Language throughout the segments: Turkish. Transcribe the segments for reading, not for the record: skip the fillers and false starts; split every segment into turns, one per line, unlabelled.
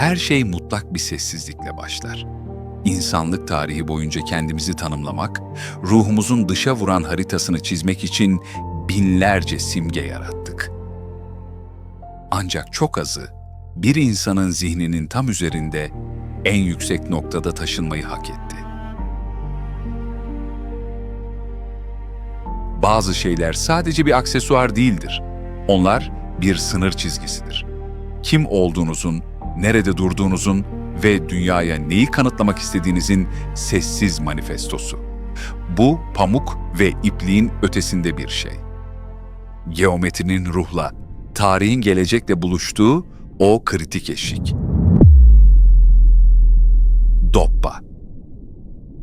Her şey mutlak bir sessizlikle başlar. İnsanlık tarihi boyunca kendimizi tanımlamak, ruhumuzun dışa vuran haritasını çizmek için binlerce simge yarattık. Ancak çok azı, bir insanın zihninin tam üzerinde, en yüksek noktada taşınmayı hak etti. Bazı şeyler sadece bir aksesuar değildir. Onlar bir sınır çizgisidir. Kim olduğunuzun, nerede durduğunuzun ve dünyaya neyi kanıtlamak istediğinizin sessiz manifestosu. Bu pamuk ve ipliğin ötesinde bir şey. Geometrinin ruhla, tarihin gelecekle buluştuğu o kritik eşik. Doppa.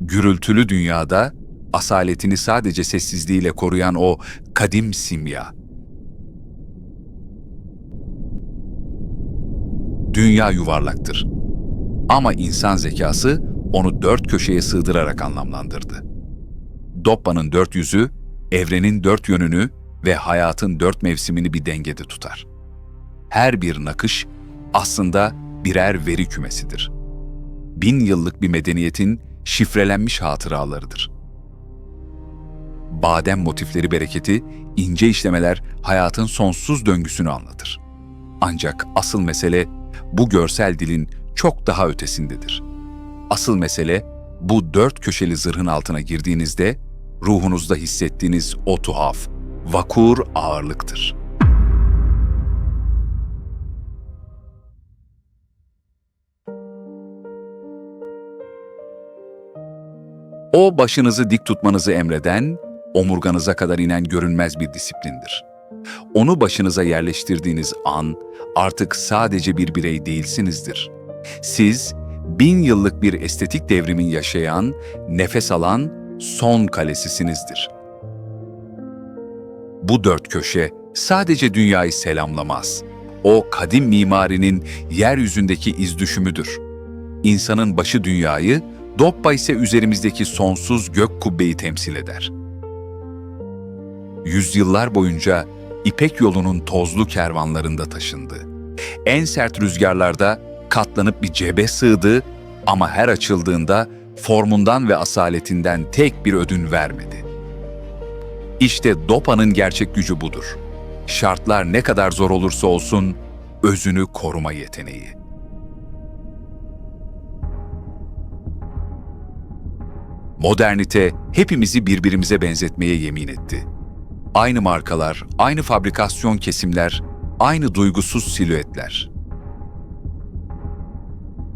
Gürültülü dünyada asaletini sadece sessizliğiyle koruyan o kadim simya. Dünya yuvarlaktır. Ama insan zekası onu dört köşeye sığdırarak anlamlandırdı. Doppa'nın dört yüzü, evrenin dört yönünü ve hayatın dört mevsimini bir dengede tutar. Her bir nakış aslında birer veri kümesidir. 1000 yıllık bir medeniyetin şifrelenmiş hatıralarıdır. Badem motifleri bereketi, ince işlemeler hayatın sonsuz döngüsünü anlatır. Ancak asıl mesele bu görsel dilin çok daha ötesindedir. Asıl mesele bu dört köşeli zırhın altına girdiğinizde ruhunuzda hissettiğiniz o tuhaf, vakur ağırlıktır. O başınızı dik tutmanızı emreden, omurganıza kadar inen görünmez bir disiplindir. Onu başınıza yerleştirdiğiniz an artık sadece bir birey değilsinizdir. Siz 1000 yıllık bir estetik devrimin yaşayan, nefes alan son kalesisinizdir. Bu dört köşe sadece dünyayı selamlamaz. O kadim mimarinin yeryüzündeki izdüşümüdür. İnsanın başı dünyayı, Doppa ise üzerimizdeki sonsuz gök kubbeyi temsil eder. Yüzyıllar boyunca İpek yolunun tozlu kervanlarında taşındı. En sert rüzgarlarda katlanıp bir cebe sığdı ama her açıldığında formundan ve asaletinden tek bir ödün vermedi. İşte Doppa'nın gerçek gücü budur. Şartlar ne kadar zor olursa olsun özünü koruma yeteneği. Modernite hepimizi birbirimize benzetmeye yemin etti. Aynı markalar, aynı fabrikasyon kesimler, aynı duygusuz silüetler.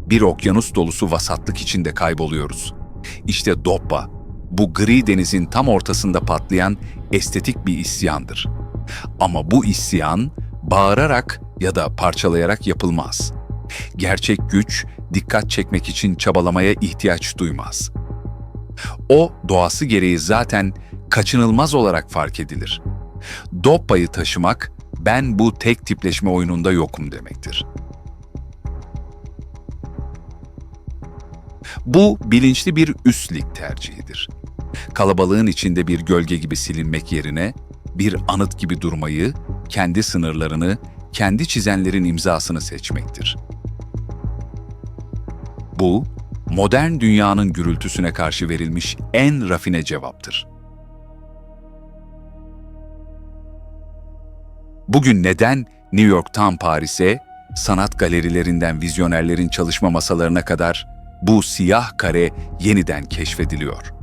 Bir okyanus dolusu vasatlık içinde kayboluyoruz. İşte Doppa, bu gri denizin tam ortasında patlayan estetik bir isyandır. Ama bu isyan bağırarak ya da parçalayarak yapılmaz. Gerçek güç, dikkat çekmek için çabalamaya ihtiyaç duymaz. O doğası gereği zaten kaçınılmaz olarak fark edilir. Doppa'yı taşımak, ben bu tek tipleşme oyununda yokum demektir. Bu bilinçli bir üst lig tercihidir. Kalabalığın içinde bir gölge gibi silinmek yerine bir anıt gibi durmayı, kendi sınırlarını, kendi çizenlerin imzasını seçmektir. Bu, modern dünyanın gürültüsüne karşı verilmiş en rafine cevaptır. Bugün neden New York'tan Paris'e, sanat galerilerinden vizyonerlerin çalışma masalarına kadar bu siyah kare yeniden keşfediliyor?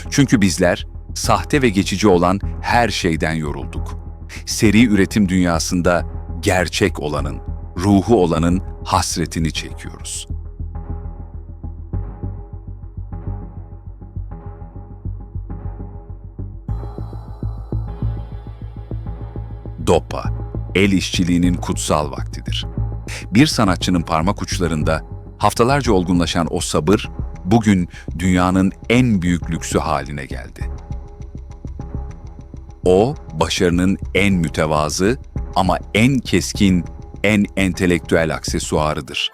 Çünkü bizler sahte ve geçici olan her şeyden yorulduk. Seri üretim dünyasında gerçek olanın, ruhu olanın hasretini çekiyoruz. Doppa, el işçiliğinin kutsal vaktidir. Bir sanatçının parmak uçlarında haftalarca olgunlaşan o sabır, bugün dünyanın en büyük lüksü haline geldi. O, başarının en mütevazı ama en keskin, en entelektüel aksesuarıdır.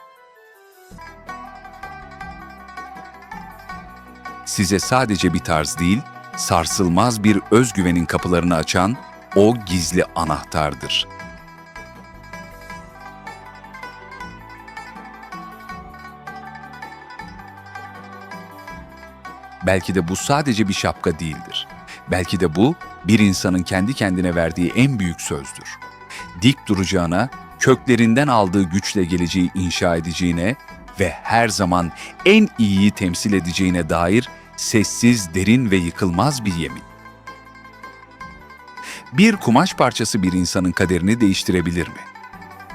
Size sadece bir tarz değil, sarsılmaz bir özgüvenin kapılarını açan o gizli anahtardır. Belki de bu sadece bir şapka değildir. Belki de bu bir insanın kendi kendine verdiği en büyük sözdür. Dik duracağına, köklerinden aldığı güçle geleceği inşa edeceğine ve her zaman en iyiyi temsil edeceğine dair sessiz, derin ve yıkılmaz bir yemin. Bir kumaş parçası bir insanın kaderini değiştirebilir mi?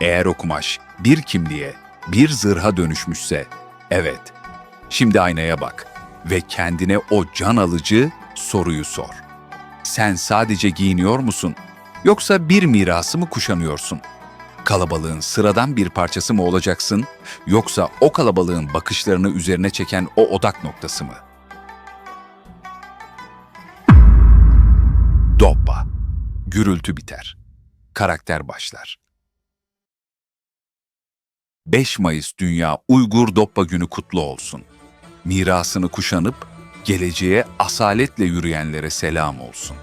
Eğer o kumaş bir kimliğe, bir zırha dönüşmüşse, evet. Şimdi aynaya bak ve kendine o can alıcı soruyu sor. Sen sadece giyiniyor musun? Yoksa bir mirası mı kuşanıyorsun? Kalabalığın sıradan bir parçası mı olacaksın? Yoksa o kalabalığın bakışlarını üzerine çeken o odak noktası mı? Dobba. Gürültü biter. Karakter başlar. 5 Mayıs Dünya Uygur Dobba Günü kutlu olsun. Mirasını kuşanıp geleceğe asaletle yürüyenlere selam olsun.